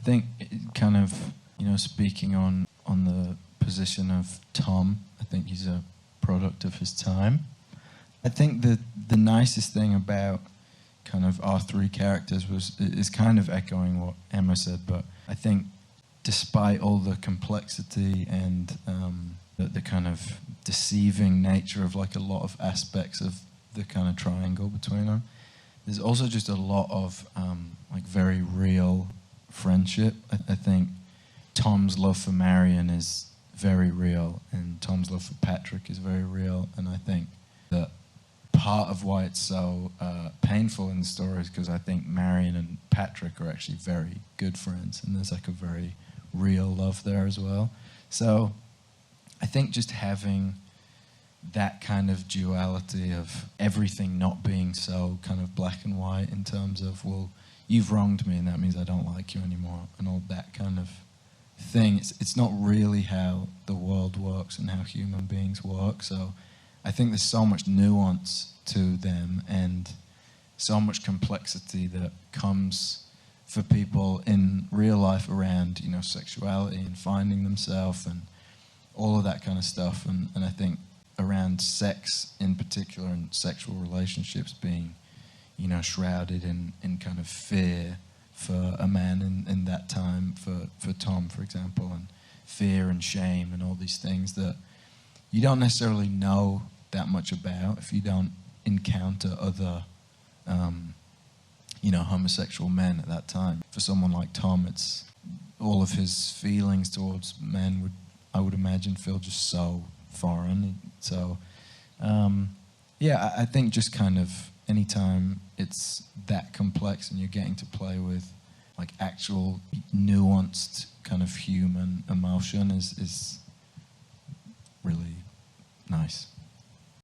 think kind of, speaking on the position of Tom, I think he's a product of his time. I think the nicest thing about kind of our three characters is kind of echoing what Emma said, but I think despite all the complexity and the kind of deceiving nature of like a lot of aspects of the kind of triangle between them, there's also just a lot of like very real friendship. I think Tom's love for Marion is very real, and Tom's love for Patrick is very real, and I think that part of why it's so painful in the story is because I think Marion and Patrick are actually very good friends, and there's like a very real love there as well. So I think just having that kind of duality of everything not being so kind of black and white in terms of, well, you've wronged me and that means I don't like you anymore, and all that kind of thing. It's not really how the world works and how human beings work. So I think there's so much nuance to them and so much complexity that comes for people in real life around, sexuality and finding themselves and all of that kind of stuff. And I think around sex in particular and sexual relationships being, shrouded in kind of fear for a man in that time, for Tom, for example, and fear and shame and all these things that you don't necessarily know that much about if you don't encounter other, homosexual men at that time. For someone like Tom, it's all of his feelings towards men I would imagine, feel just so foreign. So, I think just kind of anytime it's that complex and you're getting to play with like actual nuanced kind of human emotion is really nice.